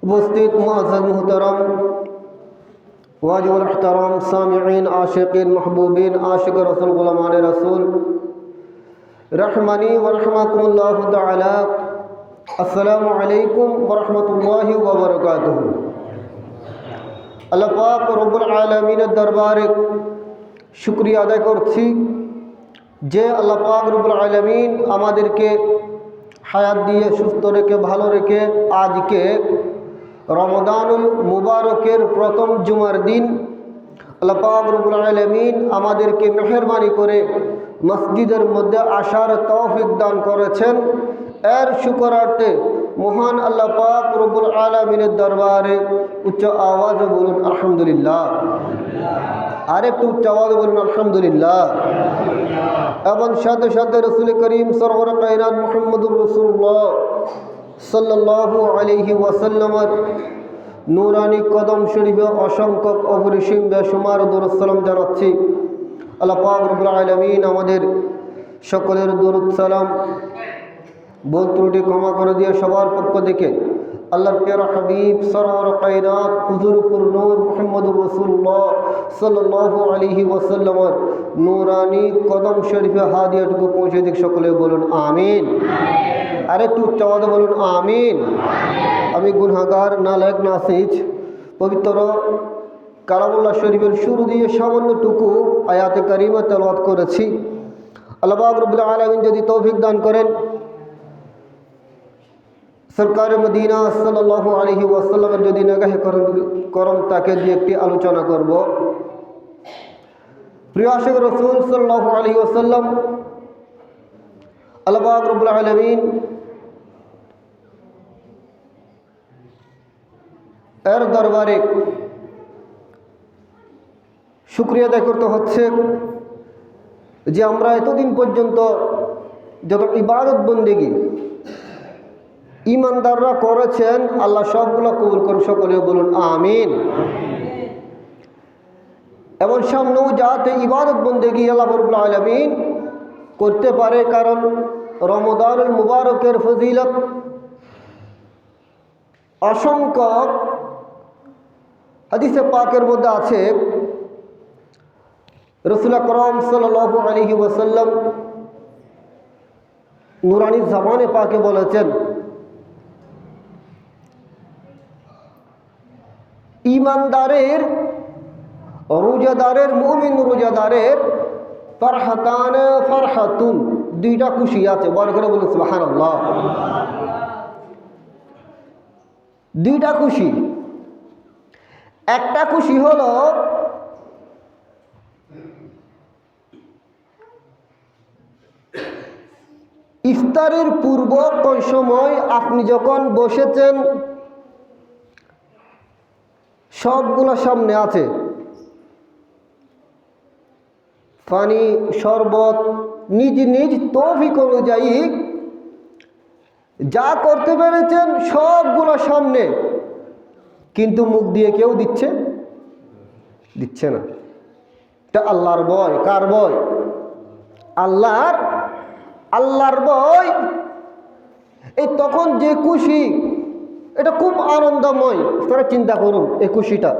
उपस्थित मुअज़्ज़ज़ मुहतरम वाजिबुल एहतराम सामिईन आशिकीन महबूबीन आशिक रसूल गुलामान रसूल रहमानी व रहमकुमुल्लाह तआला अस्सलामु अलैकुम व रहमतुल्लाहि व बरकातुहू। আল্লাহ পাক রব্বুল আলামিনের দরবারে শুকরিয়া আদায় করছি যে আল্লাহ পাক রব্বুল আলামিন আমাদেরকে হায়াত দিয়ে সুস্থ রেখে ভালো রেখে আজকে রমজানুল মুবারকের প্রথম জুমার দিন আল্লাহ পাক রব্বুল আলামিন আমাদেরকে মেহেরবানি করে মসজিদের মধ্যে আসার তৌফিক দান করেছেন। এর শুকরার্থে মহান আল্লাহ পাক রব্বুল আলামিনের দরবারে উচ্চ আওয়াজে বলুন আলহামদুলিল্লাহ। আরেকটু উচ্চ আওয়াজে বলুন আলহামদুলিল্লাহ। এবং সাথে সাথে রসুল করিম সরওয়ার কায়নাত মুহাম্মদুর রাসূলুল্লাহ সাল্লাল্লাহু আলাইহি ওয়াসাল্লামের নূরানি কদম শরীফে অসংখ্য অপরিসীম বেশুমার দরুদ সালাম জানাচ্ছি। আল্লাহ পাক রব্বুল আলামিন আমাদের সকলের দরুদ সালাম ভুল ত্রুটি ক্ষমা করে দিয়ে সবার পক্ষ থেকে আল্লাহর প্রিয় হাবিব সরওয়ার কায়নাত হুজুরপুর নূর মুহাম্মদুর রাসূলুল্লাহ সাল্লাল্লাহু আলাইহি ওয়াসাল্লামের নূরানি কদম শরীফে হাদিয়াটুকু পৌঁছে দিক। সকলে বলুন আমিন। আরেকটু উচ্চ আওয়াজে বলুন আমিন। আমি গুনাহগার নালায়েক নাসিজ পবিত্র কালামুল্লাহ শরীফের শুরু দিয়ে সামান্যটুকু আয়াতে কারিমা তেলাওয়াত করেছি। আল্লাহ পাক রব্বুল আলামিন যদি তৌফিক দান করেন সরকার মদিনা সাল্লাল্লাহু আলাইহি ওয়াসাল্লামের যদি নিগাহে করম তাকে দিয়ে একটি আলোচনা করব। প্রিয় আশিক রাসূল সাল্লাল্লাহু আলাইহি ওয়াসাল্লাম আল্লাহ পাক রব্বুল আলামিন এর দরবারে শুকরিয়া আদায় করতে হচ্ছে যে আমরা এতদিন পর্যন্ত যত ইবাদত বন্দেগী ইমানদাররা করেছেন আল্লাহ সবগুলো কবুল করুন। সকলে বলুন আমিন। এবং সামনেও যাতে ইবাদত বন্দেগী আল্লাহ রাব্বুল আলামিন করতে পারে, কারণ রমজানুল মুবারকের ফজিলত অসংখ্য হাদিসে পাকের মধ্যে আছে। রাসূল আকরাম সাল্লাল্লাহু আলাইহি ওয়াসাল্লাম নুরানি জামানে পাকে বলেছেন, ইমানদারের রোজাদারের মুমিন রোজাদারের ফারহাতান ফারহাতুন, দুইটা খুশি আছে। বড় করে বলুন সুবহানাল্লাহ। দুইটা খুশি। একটা খুশি হলো ইফতারের পূর্ব কোন সময় আপনি যখন বসেছেন সবগুলো সামনে আছে, পানি শরবত নিজ নিজ তৌফিক অনুযায়ী যা করতে পেরেছেন সবগুলো সামনে, কিন্তু মুখ দিয়ে কেউ দিচ্ছে না। এটা আল্লাহর ভয়। কার ভয়? আল্লাহর ভয়। এই তখন যে খুশি, এটা খুব আনন্দময়। তারা চিন্তা করুন এই খুশিটা।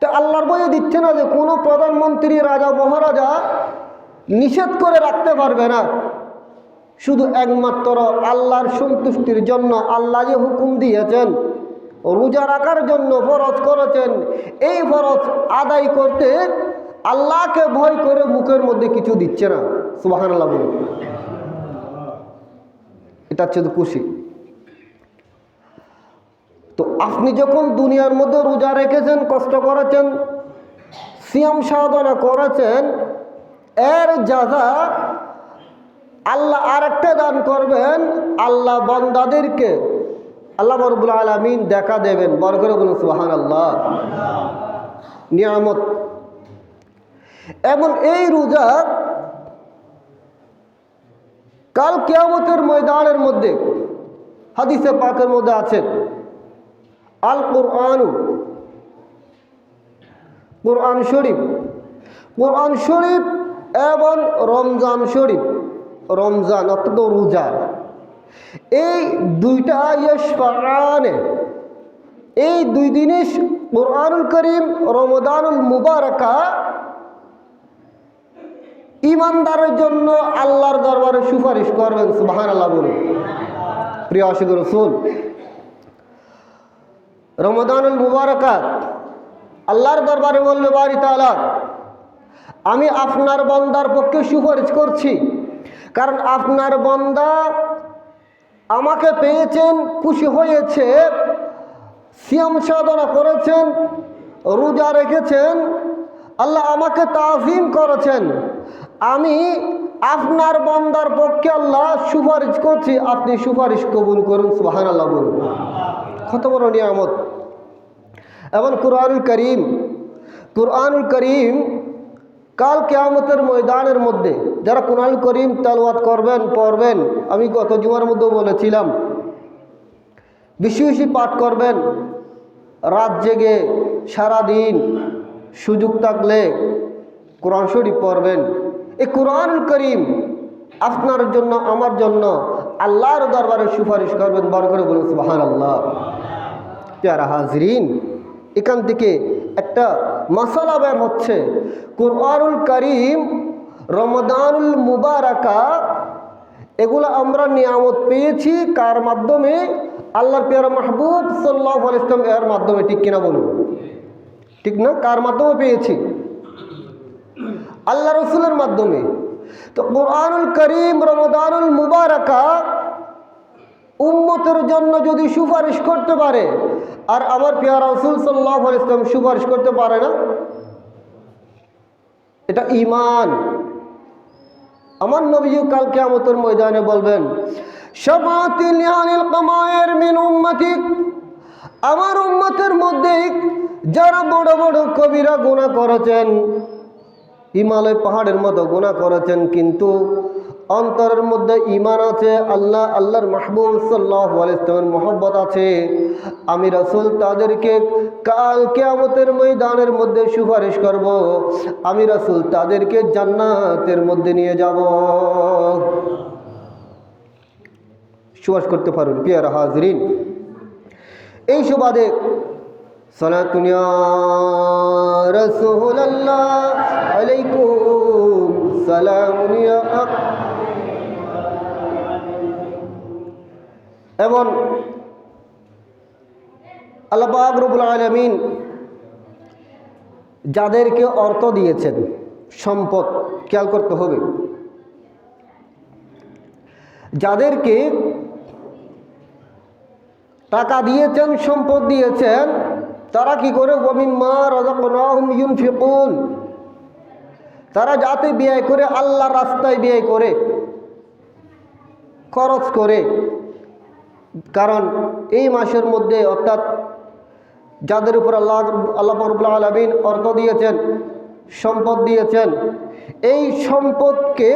তা আল্লাহর ভয়ে দিচ্ছে না যে কোনো প্রধানমন্ত্রী রাজা মহারাজা নিষেধ করে রাখতে পারবে না। শুধু একমাত্র আল্লাহর সন্তুষ্টির জন্য আল্লাহ যে হুকুম দিয়েছেন রোজা রাখার জন্য ফরজ করেছেন, এই ফরজ আদায় করতে আল্লাহকে ভয় করে মুখের মধ্যে কিছু দিচ্ছে না। সুবহানাল্লাহ বলুন। এটা হচ্ছে খুশি। তো আপনি যখন দুনিয়ার মধ্যে রোজা রেখেছেন, কষ্ট করেছেন, সিয়াম সাধনা করেছেন, এর যাজা আল্লাহ আরেকটা দান করবেন। আল্লাহ বান্দাদেরকে আল্লাহ রাব্বুল আলামিন দেখা দেবেন। বড় করে বলুন সুবহানাল্লাহ। নিয়ামত। এবং এই রোজা কাল কিয়ামতের ময়দানের মধ্যে হাদিসে পাকের মধ্যে আছে, আল কোরআন শরীফ এবং রমজান শরীফ, রমজান অর্থাৎ রোজা, এই দুইটা ইয়াশফাআনে, এই দুই জিনিস কুরআনুল করিম রমাদানুল মুবারাকা ঈমানদারের জন্য আল্লাহর দরবারে সুপারিশ করবেন। সুবহানাল্লাহ বলুন। প্রিয় আশিক রাসূল, রমাদানুল মুবারাকা আল্লাহর দরবারে বলবে বারি তাআলা, আমি আপনার বান্দার পক্ষে সুপারিশ করছি, কারণ আপনার বান্দা আমাকে পেয়েছেন, খুশি হয়েছে, সিয়াম সাধনা করেছেন, রোজা রেখেছেন, আল্লাহ আমাকে তাজিম করেছেন, আমি আপনার বান্দার পক্ষে আল্লাহ সুপারিশ করছি, আপনি সুপারিশ কবুল করুন। সুবহানাল্লাহ বলুন। কত বড় নিয়ামত। এবং কুরআনুল করিম কাল কিয়ামতের ময়দানের মধ্যে যারা কুরআনুল করিম তেলাওয়াত করবেন, পড়বেন, আমি গত জুমার মধ্যে বলেছিলাম, বেশি বেশি পাঠ করবেন, রাত জেগে সারাদিন সুযোগ থাকলে কোরআন শরীফ পড়বেন। এই কুরআনুল করিম আপনার জন্য, আমার জন্য আল্লাহর দরবারে সুপারিশ করবেন। বড় করে বলুন সুবহানাল্লাহ। প্যারা হাজরিন, এখান থেকে একটা মাসালা বের হচ্ছে, কুরআনুল করিম রমাদানুল মুবারাকা এগুলো আমরা নিয়ামত পেয়েছি কার মাধ্যমে? আল্লাহর প্যারা মাহবুব সাল্লাল্লাহু আলাইহি ওয়াসাল্লাম এর মাধ্যমে। ঠিক কিনা বলুন? ঠিক না? কার মাধ্যমে পেয়েছি? আল্লাহ রসুলের মাধ্যমে। তো কুরআনুল করিম রমাদানুল মুবারাকা উম্মতের জন্য যদি সুপারিশ করতে পারে, আর আমার প্রিয় রাসূল সাল্লাল্লাহু আলাইহি ওয়াসাল্লাম সুপারিশ করতে পারে না, এটা ঈমান। আমার নবী কাল কিয়ামতের ময়দানে বলবেন, শাফাআতি লিআনিল কামায়ের মিন উম্মতি, আমার উম্মতের মধ্যে যারা বড় বড় কবিরা গুনাহ করেছেন, হিমালয় পাহাড়ের মতো গুনাহ করেছেন, কিন্তু অন্তরের মধ্যে ঈমান আছে, আল্লাহর মাহবুব সাল্লাল্লাহু আলাইহি ওয়াসাল্লামের মহব্বত আছে, আমি রাসূল তাদেরকে কাল কিয়ামতের ময়দানের মধ্যে সুপারিশ করব, আমি রাসূল তাদেরকে জান্নাতের মধ্যে নিয়ে যাব। সুপারিশ করতে পারুন। প্রিয় হাজরিন, এই সুবাদে সালাতুন ইয়া রাসূলুল্লাহ আলাইকুম সালামুন ইয়া, এবং আল্লাহ পাক রব্বুল আলামিন যাদেরকে অর্থ দিয়েছেন, সম্পদ, খেয়াল করতে হবে, যাদেরকে টাকা দিয়েছেন, সম্পদ দিয়েছেন, তারা কি করে? ওয়া মিম্মা রাযাকনাহুম ইউনফিকুন, তারা যাতে ব্যয় করে, আল্লাহর রাস্তায় ব্যয় করে, খরচ করে। কারণ এই মাসের মধ্যে, অর্থাৎ যাদের উপর আল্লাহ রাব্বুল আলামিন অর্থ দিয়েছেন, সম্পদ দিয়েছেন, এই সম্পদকে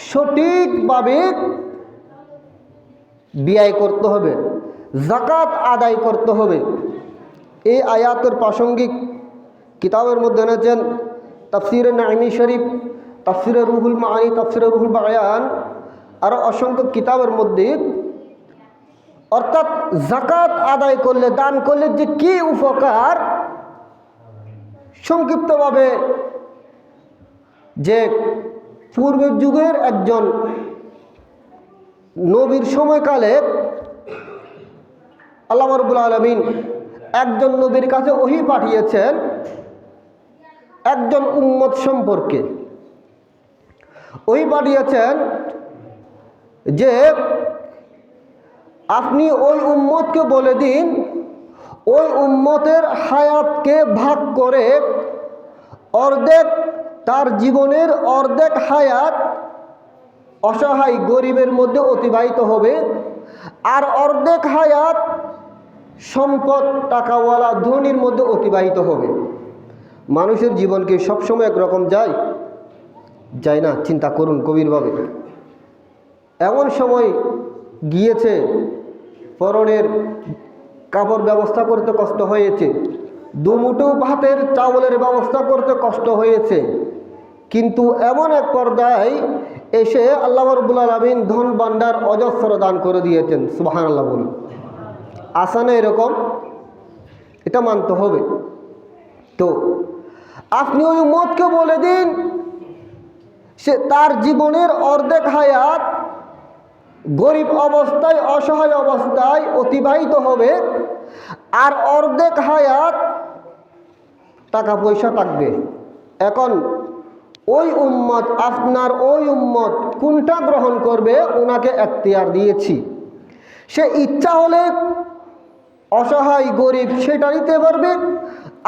সঠিকভাবে ব্যয় করতে হবে, যাকাত আদায় করতে হবে। এই আয়াতের প্রাসঙ্গিক কিতাবের মধ্যে এনেছেন তাফসিরে নাঈমি শরীফ, তাফসিরে রুহুল মাআনি, তাফসিরে রুহুল বায়ান, আরও অসংখ্য কিতাবের মধ্যে, অর্থাৎ যাকাত আদায় করলে, দান করলে যে কি উপকার, সংক্ষিপ্তভাবে, যে পূর্বের যুগের একজন নবীর সময়কালে আল্লাহ রাব্বুল আলামিন একজন নবীর কাছে ওহী পাঠিয়েছেন একজন উম্মত সম্পর্কে। ওহী পাঠিয়েছেন যে আপনি ওই উম্মতকে বলে দিন, ওই উম্মতের হায়াতকে ভাগ করে অর্ধেক তার জীবনের অর্ধেক হায়াত অসহায় গরিবের মধ্যে অতিবাহিত হবে, আর অর্ধেক হায়াত সম্পদ টাকাওয়ালা ধনীর মধ্যে অতিবাহিত হবে। মানুষের জীবন কি সবসময় একরকম যায়? যায় না। চিন্তা করুন গভীরভাবে। এমন সময় গিয়েছে পরনের কাপড় ব্যবস্থা করতে কষ্ট হয়েছে, দুমুঠো ভাতের চাউলের ব্যবস্থা করতে কষ্ট হয়েছে, কিন্তু এমন এক পর্যায়ে এসে আল্লাহ রাব্বুল আলামিন ধন ভান্ডার অজস্র দান করে দিয়েছেন। সুবহানাল্লাহ বলুন। আসানে এরকম? এটা মানতে হবে। তো আপনি ওই উম্মতকে বলে দিন সে তার জীবনের অর্ধেক হায়াত গরিব অবস্থায়, অসহায় অবস্থায় অতিবাহিত হবে, আর অর্ধেক হায়াত টাকা পয়সা থাকবে। এখন ওই উম্মত, আপনার ওই উম্মত কোনটা গ্রহণ করবে? ওনাকে এখতিয়ার দিয়েছি। সে ইচ্ছা হলে অসহায় গরিব সেটা নিতে পারবে,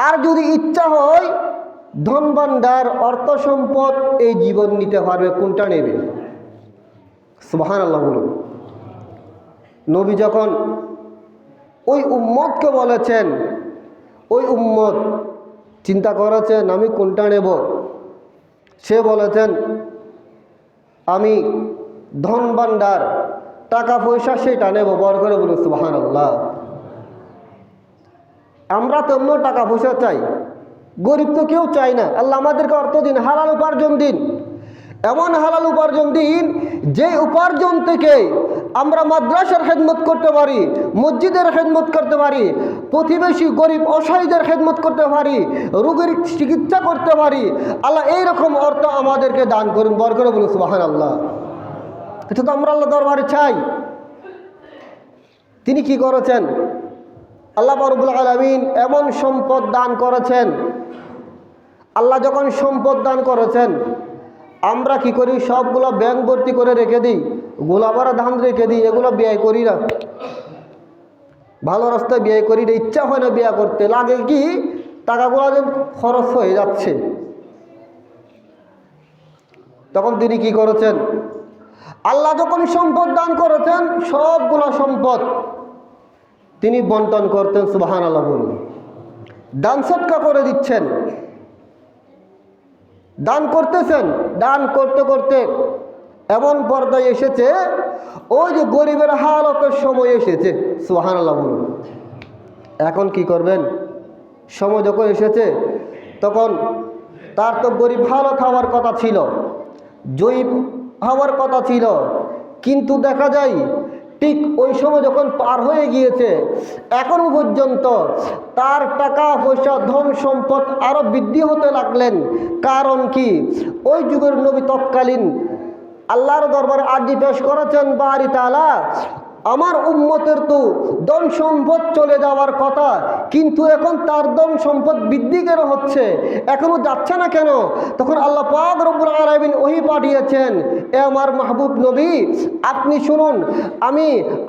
আর যদি ইচ্ছা হয় ধন ভান্ডার অর্থ সম্পদ এই জীবন নিতে পারবে। কোনটা নেবে? সুবহানাল্লাহ বলুন। নবী যখন ওই উম্মতকে বলেছেন, ওই উম্মত চিন্তা করেছেন আমি কোনটা নেব। সে বলেছেন আমি ধন ভান্ডার টাকা পয়সা সেটা নেব। বড় করে বলুন সুবহানাল্লাহ। আমরা তো এমন টাকা পয়সা চাই, গরিব তো কেউ চাই না। আল্লাহ আমাদেরকে অর্থ দিন, হালাল উপার্জন দিন, এমন হালাল উপার্জন দিন যে উপার্জন থেকে আমরা মাদ্রাসার খেদমত করতে পারি, মসজিদের খেদমত করতে পারি, প্রতিবেশী গরিব অসহায়দের খেদমত করতে পারি, রোগীর চিকিৎসা করতে পারি। আল্লাহ এইরকম অর্থ আমাদেরকে দান করুন। বর করে বলুন সুবহানাল্লাহ। এটা তো আমরা আল্লাহ দরবারে চাই। তিনি কি করেছেন? আল্লাহ রাব্বুল আলামিন এমন সম্পদ দান করেছেন। আল্লাহ যখন সম্পদ দান করেছেন, আমরা কি করি? সবগুলো ব্যাংক ভর্তি করে রেখে দিই, গোলাবারা ধান রেখে দিই, এগুলো ব্যয় করি না। ভালো রাস্তায় ব্যয় করি না, ইচ্ছা হয় না ব্যয় করতে। লাগে কি টাকাগুলো যেন খরচ হয়ে যাচ্ছে। তখন তিনি কি করেছেন? আল্লাহ যখন সম্পদ দান করেছেন, সবগুলো সম্পদ তিনি বন্টন করতেন। সুবহানাল্লাহ বলুন। দান সদকা করে দিচ্ছেন, দান করতেছেন। দান করতে করতে এমন পর্যায়ে এসেছে, ওই যে গরিবের হালতের সময় এসেছে। সুবহানাল্লাহ বলুন। এখন কি করবেন? সময় যখন এসেছে, তখন তার তো গরিব হালত হওয়ার কথা ছিল, জয়ীব হওয়ার কথা ছিল, কিন্তু দেখা যায় ঠিক ওই সময় যখন পার হয়ে গিয়েছে, এখনো পর্যন্ত তার টাকা পয়সা ধন সম্পদ আরো বৃদ্ধি হতে লাগলেন। কারণ কি? ওই যুগের নবী তৎকালীন আল্লাহর দরবারে আরজি পেশ করেছেন, বারি তাআলা আমার উম্মতের তো ধন সম্পদ চলে যাওয়ার কথা, কিন্তু এখন তার ধন সম্পদ বৃদ্ধি কেন হচ্ছে, এখনো যাচ্ছে না কেন? তখন আল্লাহ পাক রব্বুল আলামিন ওহী পাঠিয়েছেন, এ আমার মাহবুব নবী আপনি শুনুন, আমি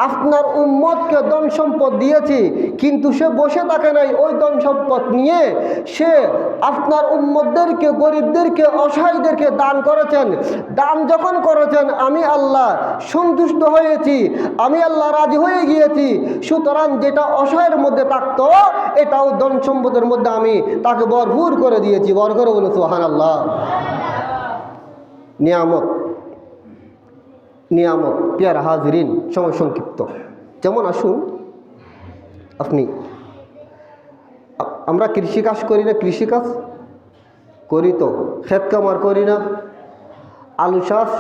আপনার উম্মতকে ধন সম্পদ দিয়েছি, কিন্তু সে বসে থাকে নাই ওই ধন সম্পদ নিয়ে। সে আপনার উম্মতদেরকে, গরিবদেরকে, অসহায়দেরকে দান করেছেন। দান যখন করেছেন আমি আল্লাহ সন্তুষ্ট হয়েছি, আমি আল্লাহ রাজি হয়ে গিয়েছি। সুতরাং যেটা অসহায়ের মধ্যে থাকতো, এটাও ধন সম্পদের মধ্যে আমি তাকে ভরপুর করে দিয়েছি। বর করে বলুন সুবহানাল্লাহ। নিয়ামত, নিয়ামত। পেয়ারা হাজিরিন, সময় সংক্ষিপ্ত। যেমন আসুন, আমরা কৃষিকাজ করি না? কৃষিকাজ করি তো, ক্ষেত কামার করি না? আলু চাষ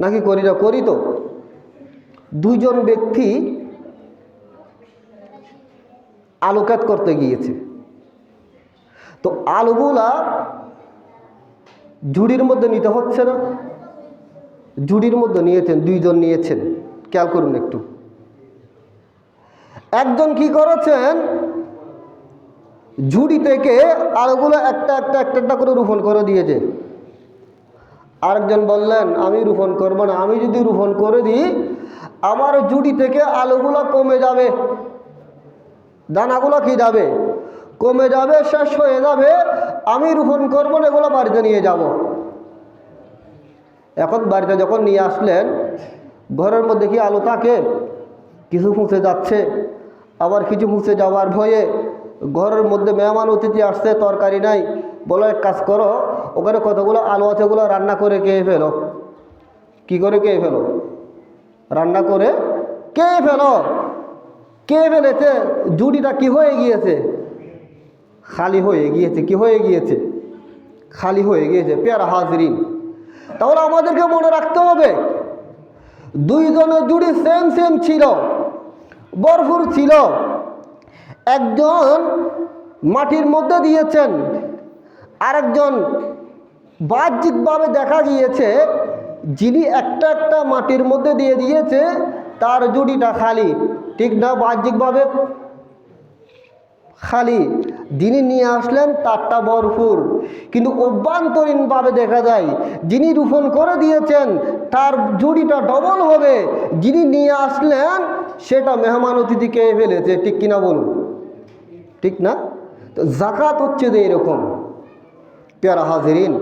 নাকি করি না? করি তো। দুইজন ব্যক্তি আলু ক্ষেত করতে গিয়েছে, তো আলুগুলা ঝুড়ির মধ্যে নিতে হচ্ছে না? ঝুড়ির মধ্যে নিয়েছেন, দুইজন নিয়েছেন। খেয়াল করুন একটু। একজন কি করেছেন? ঝুড়ি থেকে আলুগুলো একটা একটা একটা একটা করে রোপণ করে দিয়েছে। আরেকজন বললেন আমি রোপণ করব না, আমি যদি রোপণ করে দিই আমার ঝুড়ি থেকে আলুগুলো কমে যাবে, দানাগুলো কি যাবে? কমে যাবে, শেষ হয়ে যাবে। আমি রোপণ করব না, এগুলো বাড়িতে নিয়ে যাব। এখন বাড়িতে যখন নিয়ে আসলেন, ঘরের মধ্যে কি আলু থাকে? কিছু মুছে যাচ্ছে, আবার কিছু মুছে যাওয়ার ভয়ে ঘরের মধ্যে মেহমান অতিথি আসছে, তরকারি নাই। বলো এক কাজ করো, ওখানে কতগুলো আলু আছে ওগুলো রান্না করে খেয়ে ফেলো। কি করে খেয়ে ফেলো? রান্না করে খেয়ে ফেলো। কে ফেলেছে? ঝুড়িটা কি হয়ে গিয়েছে? খালি হয়ে গিয়েছে। কি হয়ে গিয়েছে? খালি হয়ে গিয়েছে। পেয়ারা হাজিরিন, তাহলে আমাদেরকে মনে রাখতে হবে দুইজনের জুড়ি সেম সেম ছিল, ভরপুর ছিল। একজন মাটির মধ্যে দিয়েছেন, আরেকজন বাহ্যিকভাবে দেখা গিয়েছে যিনি একটা একটা মাটির মধ্যে দিয়ে দিয়েছে তার জুড়িটা খালি, ঠিক না? বাহ্যিকভাবে খালি, যিনি নিয়ে আসলেন তারটা ভরপুর। কিন্তু অভ্যন্তরীণভাবে দেখা যায় যিনি রোপণ করে দিয়েছেন তার জুড়িটা ডবল হবে, যিনি নিয়ে আসলেন সেটা মেহমান অতিথি খেয়ে ফেলেছে, ঠিক কিনা বলুন? ঠিক না? তো জাকাত হচ্ছে যে এরকম প্যারা হাজিরিন।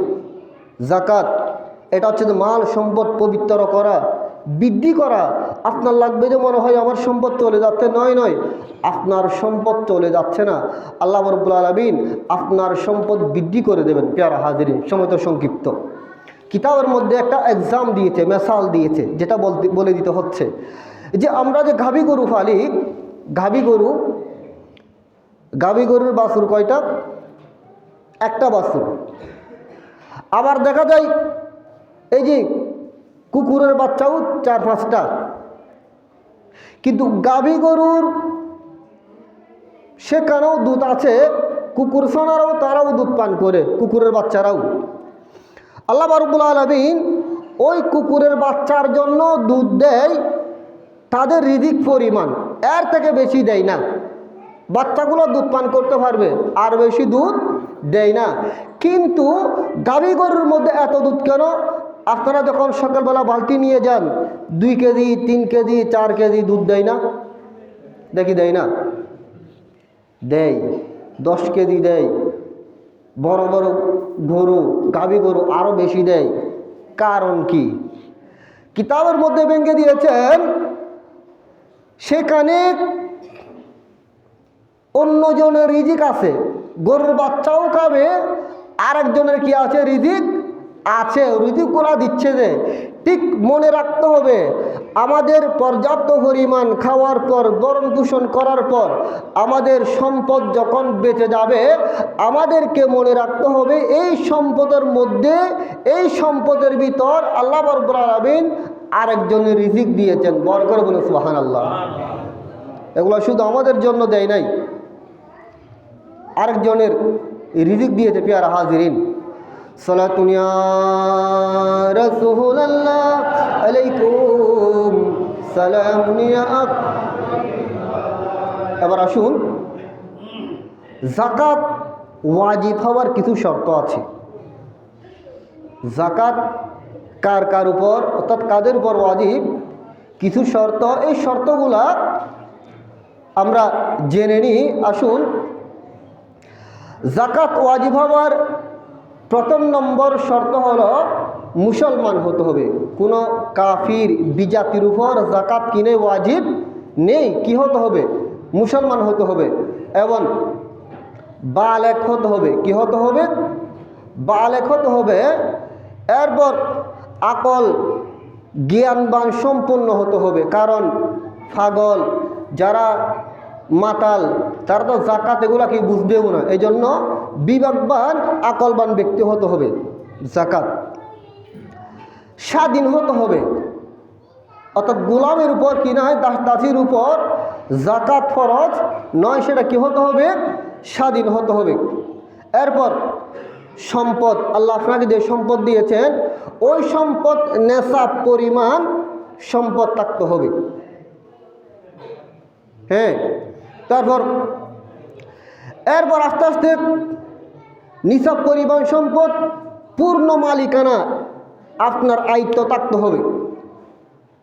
জাকাত এটা হচ্ছে যে মাল সম্পদ পবিত্র করা, বৃদ্ধি করা। আপনার লাগবে যে মনে হয় আমার সম্পদ চলে যাচ্ছে, নয় নয়, আপনার সম্পদ চলে যাচ্ছে না। আল্লাহ রাব্বুল আলামিন আপনার সম্পদ বৃদ্ধি করে দেবেন। প্যারা হাজিরিন, সময় তো সংক্ষিপ্ত। কিতাবের মধ্যে একটা এক্সাম দিয়েছে, মেসাল দিয়েছে, যেটা বলে দিতে হচ্ছে যে আমরা যে গাভী গরু পালি, গাভী গরুর বাছুর কয়টা? একটা বাছুর। আবার দেখা যায় এই যে কুকুরের বাচ্চাও 4-5টা। কিন্তু গাভী গরুর সেখানেও দুধ আছে, কুকুর ছানারাও তারাও দুধ পান করে, কুকুরের বাচ্চারাও। আল্লাহ রাব্বুল আলামিন ওই কুকুরের বাচ্চার জন্য দুধ দেয় তাদের রিজিক পরিমাণ, এর থেকে বেশি দেয় না। বাচ্চাগুলো দুধ পান করতে পারবে, আর বেশি দুধ দেয় না। কিন্তু গাভী গরুর মধ্যে এত দুধ কেন? আপনারা যখন সকালবেলা বালতি নিয়ে যান 2 কেজি 3 কেজি 4 কেজি দুধ দেয় না? দেখি দেয় না? দেয়, 10 কেজি দেয়। বড় বড় গরু, গাভী গরু আরো বেশি দেয়। কারণ কি? কিতাবের মধ্যে ভেঙে দিয়েছেন সেখানে অন্যজনের রিজিক আছে, গরুর বাচ্চাও খাবে, আরেকজনের কি আছে? রিজিক আছে, রিজিকগুলা দিচ্ছে যে। ঠিক মনে রাখতে হবে আমাদের পর্যাপ্ত পরিমাণ খাওয়ার পর, ভরণ পোষণ করার পর আমাদের সম্পদ যখন বেঁচে যাবে, আমাদেরকে মনে রাখতে হবে এই সম্পদের মধ্যে, এই সম্পদের ভিতর আল্লাহ রাব্বুল আলামিন আরেকজনের রিজিক দিয়েছেন। বড় করে বলুন সুবহানাল্লাহ। এগুলো শুধু আমাদের জন্য দেয় নাই, আরেকজনের রিজিক দিয়েছে। প্যারা হাজিরিন, সালাতুন ইয়া রাসূলুল্লাহ আলাইকুম সালামুন ইয়া। এবার আসুন, জাকাত ওয়াজিব হওয়ার কিছু শর্ত আছে। জাকাত কার কার উপর, অর্থাৎ কাদের উপর ওয়াজিব, কিছু শর্ত। এই শর্তগুলা আমরা জেনে নিই। আসুন, জাকাত ওয়াজিব হওয়ার প্রথম নম্বর শর্ত হলো মুসলমান হতে হবে। কোনো কাফির বিজাতির উপর জাকাত কিনে ওয়াজিব নেই। কি হতে হবে? মুসলমান হতে হবে এবং বালেগ হতে হবে। কি হতে হবে? বালেগ হতে হবে। এরপর আকল জ্ঞানবান সম্পন্ন হতে হবে। কারণ পাগল, যারা মাতাল, তারা তো জাকাত এগুলা কি বুঝবেও না। এই জন্য বিবেকবান আকলবান ব্যক্তি হতে হবে। জাকাত স্বাধীন হতে হবে, অর্থাৎ গোলামের উপর কি নয়, দাসীর উপর জাকাত ফরজ নয়, সেটা কি হতে হবে? স্বাধীন হতে হবে। এরপর সম্পদ, আল্লাহ আপনাকে যে সম্পদ দিয়েছেন ওই সম্পদ নেশাব পরিমাণ সম্পদ থাকতে হবে। হ্যাঁ, এরপর আস্তে আস্তে নিসাব পরিমাণ সম্পদ পূর্ণ মালিকানা আপনার আয়ত্ত থাকতে হবে।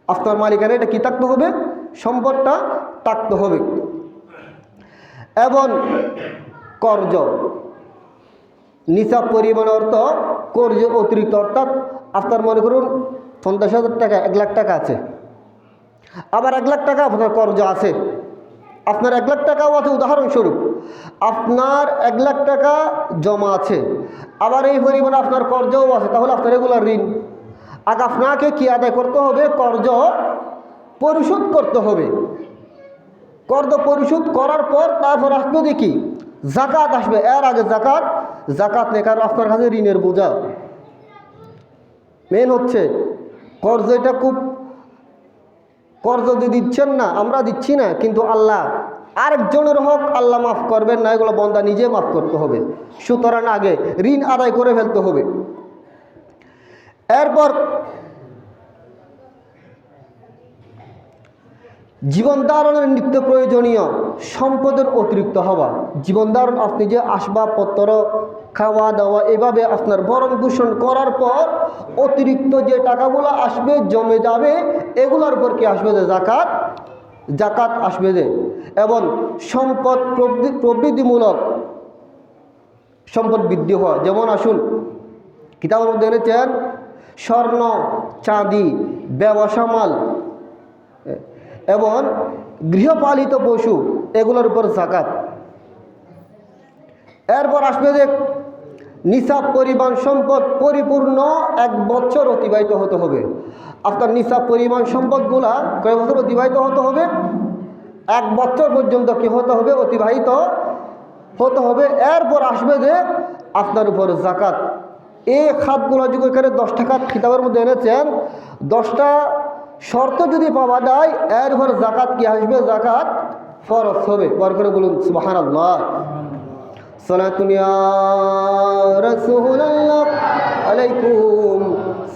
আপনার মালিকানা এটা কি থাকতে হবে? সম্পদটা থাকতে হবে। এবং কর্জ, নিসাব পরিমাণ অর্থ কর্জ অতিরিক্ত, অর্থাৎ আপনার মনে করুন 50,000 টাকা, 1 লাখ টাকা আছে, আবার 1 লাখ টাকা আপনার কর্জ আছে, আপনার 1 লাখ টাকাও আছে। উদাহরণস্বরূপ আপনার 1 লাখ টাকা জমা আছে, আবার এই পরিমাণে আপনার কর্জও আছে, তাহলে আপনার রেগুলার ঋণ। আগে আপনাকে কি আদায় করতে হবে? কর্জ পরিশোধ করতে হবে। কর্জ পরিশোধ করার পর তারপর আসবে দেখি জাকাত আসবে। এর আগে জাকাত নেই, কারণ আপনার কাছে ঋণের বোঝা। মেন হচ্ছে কর্জ, এটা খুব কর্জ যদি দিচ্ছেন না, আমরা দিচ্ছি না, কিন্তু আল্লাহ আরেকজনের হক আল্লাহ মাফ করবেন না, এগুলো বন্দা নিজে মাফ করতে হবে। সুতরাং আগে ঋণ আদায় করে ফেলতে হবে। এরপর জীবন ধারণের নিত্য প্রয়োজনীয় সম্পদের অতিরিক্ত হওয়া। জীবন ধারণ, আপনি যে আসবাবপত্র, খাওয়া দাওয়া, এভাবে আপনার ভরণ পোষণ করার পর অতিরিক্ত যে টাকাগুলো আসবে, জমে যাবে, এগুলোর উপর কি আসবে? যে জাকাত, জাকাত আসবে যে। এবং সম্পদ প্রবৃদ্ধিমূলক সম্পদ বৃদ্ধি হওয়া, যেমন আসুন কিতাবের মধ্যে এনেছেন স্বর্ণ, চাঁদি, ব্যবসা মাল এবং গৃহপালিত পশু, এগুলোর উপর জাকাত। এরপর আসবে যে নিসাব পরিমাণ সম্পদ পরিপূর্ণ 1 বছর অতিবাহিত হতে হবে। আপনার নিসাব পরিমাণ সম্পদগুলা কয় বছর অতিবাহিত হতে হবে? 1 বছর পর্যন্ত কি হতে হবে? অতিবাহিত হতে হবে। এরপর আসবে যে আপনার উপর জাকাত। এই খাতগুলো যদি এখানে 10টা খাত কিতাবের মধ্যে এনেছেন, 10টা শর্ত যদি পাওয়া যায়, এরপর জাকাত কি আসবে? জাকাত ফরজ হবে। বার করে বলুন সুবহানাল্লাহ। সালাতুন ইয়া রাসূলুল্লাহ আলাইকুম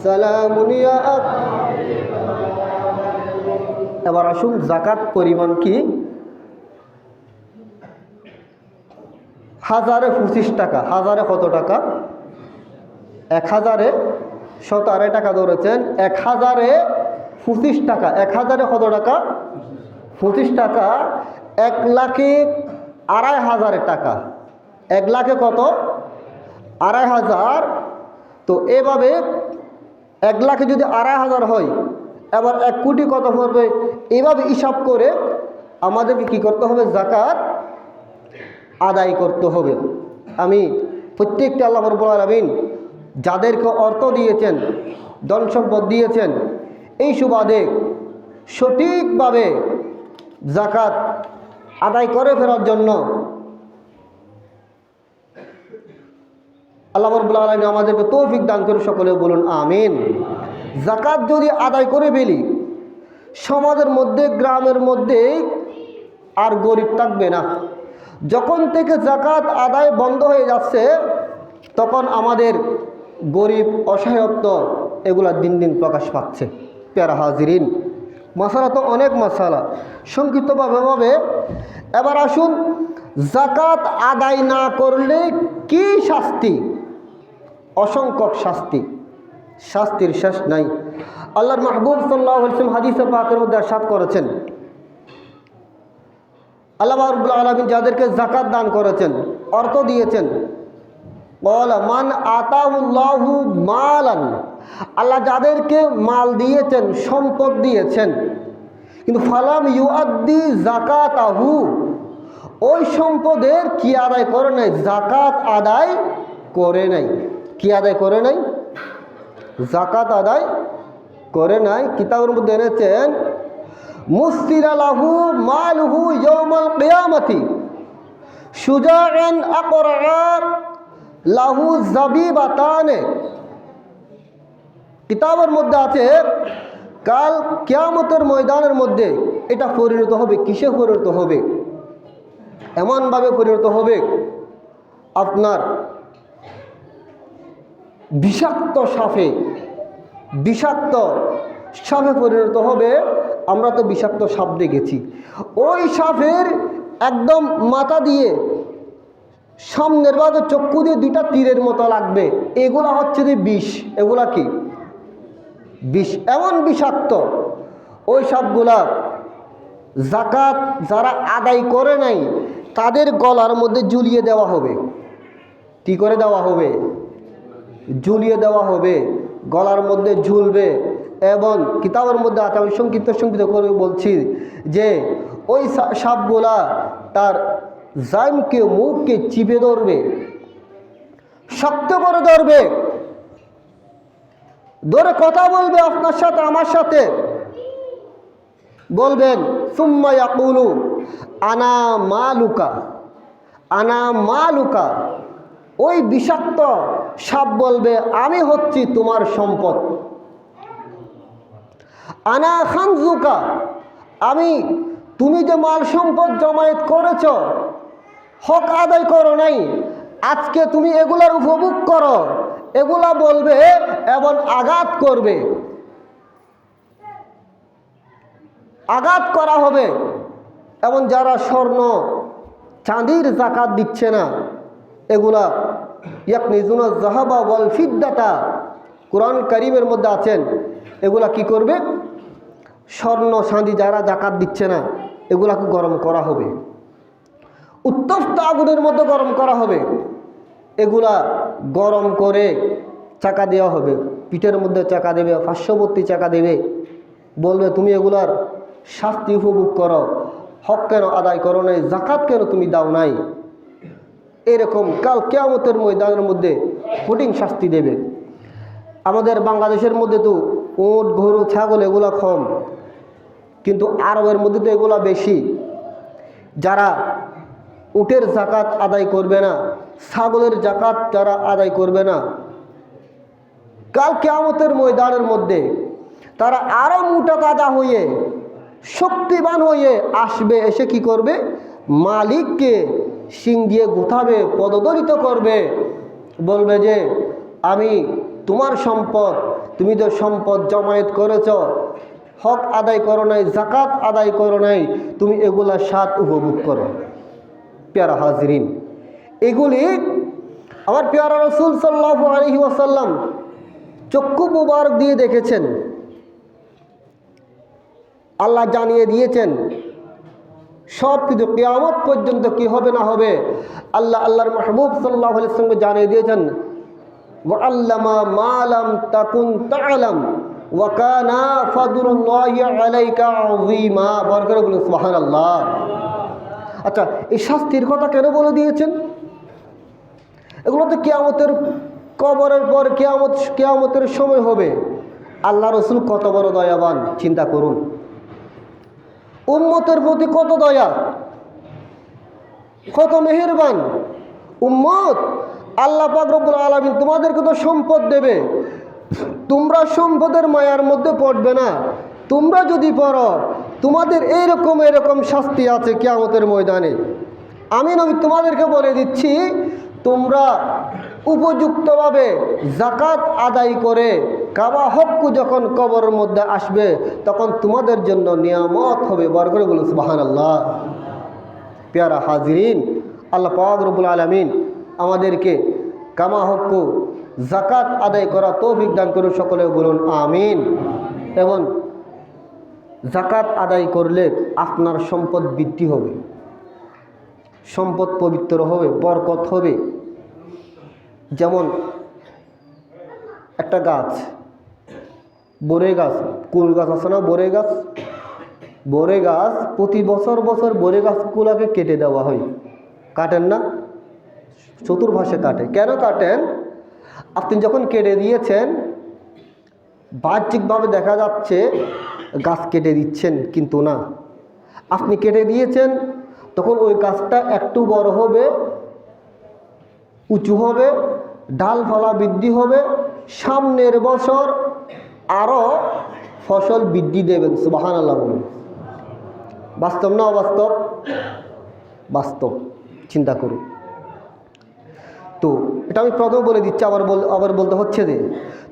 সালামুন ইয়া। এবার আসুন জাকাত পরিমাণ কি? 1025 টাকা। হাজারে কত টাকা? 1000-এ 17 টাকা ধরেছেন। 1025 টাকা। 1000-এ কত টাকা? 25 টাকা। 1,02,500 টাকা। 1 লাখে কত? 2,500। তো এভাবে 1 লাখে যদি 2,500 হয়, এবার 1 কোটি কত পড়বে? এভাবে হিসাব করে আমাদেরকে কি করতে হবে? জাকাত আদায় করতে হবে। আমি প্রত্যেকটা আল্লাহ রাব্বুল আলামিন যাদেরকে অর্থ দিয়েছেন, ধন সম্পদ দিয়েছেন, এই সুবাদে সঠিকভাবে জাকাত আদায় করে ফেরার জন্য আল্লাহ রাব্বুল আলামিন আমাদেরকে তৌফিক দান করে। সকলে বলুন আমিন। জাকাত যদি আদায় করে ফেলি, সমাজের মধ্যে, গ্রামের মধ্যে আর গরিব থাকবে না। যখন থেকে জাকাত আদায় বন্ধ হয়ে যাচ্ছে, তখন আমাদের গরিব, অসহায়ত্ব এগুলা দিন দিন প্রকাশ পাচ্ছে। প্যারা হাজিরিন, মশালা তো অনেক মশালা, সংক্ষিপ্তভাবে। এবার আসুন, জাকাত আদায় না করলে কি শাস্তি? অসংখ্য শাস্তি, শাস্তির শেষ নাই। আল্লাহর মাহবুব সাল্লাল্লাহু আলাইহি ওয়াসাল্লাম হাদিসে পাকের মধ্যে ইরশাদ করেছেন, আল্লাহ রাব্বুল আলামিন যাদেরকে জাকাত দান করেছেন, অর্থ দিয়েছেন, ক্বালা মান আতাহুল্লাহু মালান, আল্লাহ যাদেরকে মাল দিয়েছেন, সম্পদ দিয়েছেন, কিন্তু ফালাম ইউআদ্দি যাকাতাহু, ওই সম্পদের কি আদায় করে নাই? জাকাত আদায় করে নাই। কি আদায় করে নাই? জাকাত আদায় করে নাই। কিতাবের মধ্যে এনেছেন মুসতিরা লাহু মালহু ইয়াউমাল কিয়ামাতি শুজাআন আকরা লাহু যাবিবাতানে। কিতাবের মধ্যে আছে কাল কিয়ামতের ময়দানের মধ্যে এটা পরিণত হবে। কিসে পরিণত হবে? এমনভাবে পরিণত হবে, আপনার বিষাক্ত সাপে, বিষাক্ত সাপে পরিণত হবে। আমরা তো বিষাক্ত সাপ দেখেছি। ওই সাপের একদম মাথা দিয়ে সামনের ভাগে চক্ষু দিয়ে 2টা তীরের মতো লাগবে। এগুলা হচ্ছে যে বিষ। এগুলা কি? বিষ। এমন বিষাক্ত ওই সাপগুলা জাকাত যারা আদায় করে নাই, তাদের গলার মধ্যে ঝুলিয়ে দেওয়া হবে। কি করে দেওয়া হবে? ঝুলিয়ে দেওয়া হবে, গলার মধ্যে ঝুলবে। এবং কিতাবের মধ্যে আছে, আমি সংক্ষিপ্ত করে বলছি, যে ওই সাপগুলা তার জাইমকে, মুখকে চিপে ধরবে, শক্ত করে ধরবে, ধরে কথা বলবে আপনার সাথে, আমার সাথে। বলবেন সুম্মা ইয়াকুলু আনা মালুকা, আনা মালুকা। ওই বিষাক্ত সাপ বলবে, আমি হচ্ছি তোমার সম্পদ, আনা খানজুকা, আমি, তুমি যে মাল সম্পদ জমায়েত করেছ, হক আদায় করো নাই, আজকে তুমি এগুলার উপভোগ করো, এগুলা বলবে এবং আঘাত করবে, আঘাত করা হবে। এবং যারা স্বর্ণ চাঁদির যাকাত দিচ্ছে না, এগুলা ইয়াকনিজুনা যাহাবা ওয়াল ফিদ্দাতা, কোরআন কারীমের মধ্যে আছেন, এগুলা কি করবে? স্বর্ণ চাঁদি যারা যাকাত দিচ্ছে না, এগুলাকে গরম করা হবে, উত্তপ্ত আগুনের মধ্যে গরম করা হবে, এগুলা গরম করে চাকা দেওয়া হবে, পিঠের মধ্যে চাকা দেবে, পার্শ্ববর্তী চাকা দেবে, বলবে তুমি এগুলার শাস্তি উপভোগ করো, হক কেন আদায় করো নাই, যাকাত কেন তুমি দাও নাই, এরকম কাল কিয়ামতের ময়দানের মধ্যে কঠিন শাস্তি দেবে। আমাদের বাংলাদেশের মধ্যে তো উট, গরু, ছাগল এগুলা কম, কিন্তু আরবের মধ্যে তো এগুলা বেশি। যারা উটের যাকাত আদায় করবে না, ছাগলের যাকাত যারা আদায় করবে না, কাল কিয়ামতের ময়দানের মধ্যে তারা আরো মোটা তাজা হয়ে শক্তিবান হয়ে আসবে, এসে কি করবে? মালিককে শিং দিয়ে গুথাবে, পদদলিত করবে, বলবে যে আমি তোমার সম্পদ, তুমি তো সম্পদ জমায়েত করেছ, হক আদায় করো নাই, যাকাত আদায় করো নাই, তুমি এগুলা স্বাদ উপভোগ করো। পেয়ারা হাজরিন, এগুলি আমার পেয়ারা রাসূল সাল্লাল্লাহু আলাইহি ওয়াসাল্লাম চক্ষু মুবারক দিয়ে দেখেছেন, আল্লাহ জানিয়ে দিয়েছেন সব কিছু, কিয়ামত পর্যন্ত কি হবে না হবে আল্লাহর মাহবুব সাল্লাল্লাহু আলাইহি ওয়াসাল্লাম জানিয়ে দিয়েছেন। ওয়া আল্লামা মা লাম তাকুন তা'লাম ওয়া কানা ফাদলুল্লাহি আলাইকা আযীমা। বরকত বলুন সুবহানাল্লাহ। আচ্ছা, এই শাস্তির কথা কেন বলে দিয়েছেন? এগুলো তো কিয়ামতের, কবরের পর কিয়ামতের সময় হবে। আল্লাহ রাসূল কত বড় দয়াবান, চিন্তা করুন, উম্মতের প্রতি কত দয়া, কত মেহেরবান। উম্মত, আল্লাহ পাক রব্বুল আলামিন তোমাদেরকে তো সম্পদ দেবে, তোমরা সম্পদের মায়ার মধ্যে পড়বে না, তোমরা যদি পড়ো তোমাদের এরকম শাস্তি আছে কিয়ামতের ময়দানে। আমি নবী তোমাদেরকে বলে দিচ্ছি, তোমরা উপযুক্তভাবে যাকাত আদায় করে কাবা হক্কু যখন কবরের মধ্যে আসবে, তখন তোমাদের জন্য নিয়ামত হবে। বরকত বলুন সুবহানাল্লাহ। পেয়ারা হাজরিন, আল্লাহ পাক রব্বুল আলামিন আমাদেরকে কামা হক্কু যাকাত আদায় করা তৌফিক দান করুন, সকলে বলুন আমিন। এবং যাকাত আদায় করলে আপনার সম্পদ বৃদ্ধি হবে, সম্পদ পবিত্র হবে, বরকত হবে। যেমন একটা গাছ, বরে গাছ, কুল গাছ আছে না, বরে গাছ প্রতি বছর বরে গাছগুলাকে কেটে দেওয়া হয়, কাটেন না? চতুর্ভাষে কাটে। কেন কাটেন? আপনি যখন কেটে দিয়েছেন, বাহ্যিকভাবে দেখা যাচ্ছে গাছ কেটে দিচ্ছেন, কিন্তু না, আপনি কেটে দিয়েছেন, তখন ওই গাছটা একটু বড় হবে, উঁচু হবে, ডালপালা বৃদ্ধি হবে, সামনের বছর আরো ফসল বৃদ্ধি দেবেন। সুবহানাল্লাহ বলুন। বাস্তব না অবাস্তব? বাস্তব, চিন্তা করুন। তো এটা আমি প্রথম বলে দিচ্ছি, আবার বলতে হচ্ছে যে,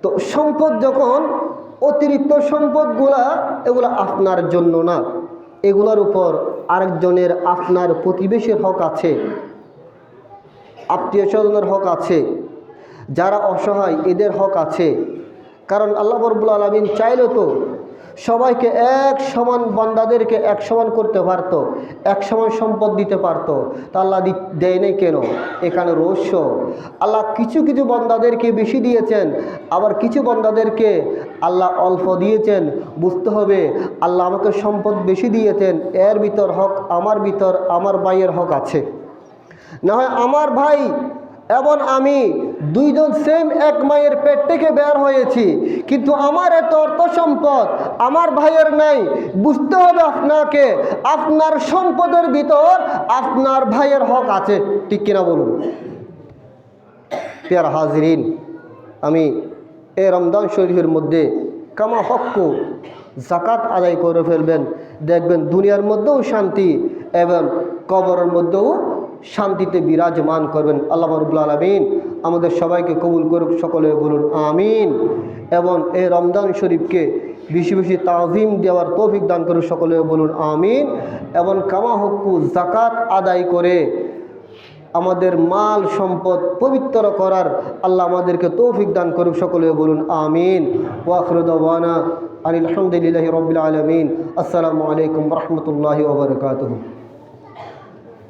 তো সম্পদ যখন, অতিরিক্ত সম্পদগুলা এগুলা আপনার জন্য না, এগুলার উপর আরেকজনের, আপনার প্রতিবেশীর হক আছে, আত্মীয় স্বজনের হক আছে, যারা অসহায় এদের হক আছে। কারণ আল্লাহ রাব্বুল আলামিন চাইলে তো সবাইকে এক সমান, বান্দাদেরকে এক সমান করতে পারত, এক সমান সম্পদ দিতে পারত, তা আল্লাহ দেয় নাই কেন? এখানে রহস্য। আল্লাহ কিছু কিছু বান্দাদেরকে বেশি দিয়েছেন, আবার কিছু বান্দাদেরকে আল্লাহ অল্প দিয়েছেন। বুঝতে হবে, আল্লাহ আমাকে সম্পদ বেশি দিয়েছেন, এর ভিতর হক আমার ভিতর, আমার ভাইয়ের হক আছে। না হয় আমার ভাই এবং আমি দুইজন সেম এক মায়ের পেট থেকে বের হয়েছি, কিন্তু আমার এত অর্থ সম্পদ আমার ভাইয়ের নাই। বুঝতে হবে আপনাকে, আপনার সম্পদের ভিতর আপনার ভাইয়ের হক আছে, ঠিক কিনা বলুন? পেয়ার হাজিরিন, আমি এই রমজান শরীফের মধ্যে কামা হক্ক জাকাত আদায় করে ফেলবেন, দেখবেন দুনিয়ার মধ্যেও শান্তি এবং কবরের মধ্যেও শান্তিতে বিরাজমান করবেন। আল্লাহ রাব্বুল আলামিন আমাদের সবাইকে কবুল করুক, সকলে বলুন আমিন। এবং এই রমজান শরীফকে বেশি বেশি তাজিম দেওয়ার তৌফিক দান করুক, সকলে বলুন আমিন। এবং কামা হক্কু জাকাত আদায় করে আমাদের মাল সম্পদ পবিত্র করার আল্লাহ আমাদেরকে তৌফিক দান করুক, সকলে বলুন আমিন। ওয়া আখিরু দাওয়ানা আলহামদুলিল্লাহি রাব্বিল আলামিন। আসসালামু আলাইকুম ওয়া রাহমাতুল্লাহি ওয়া বারাকাতুহু।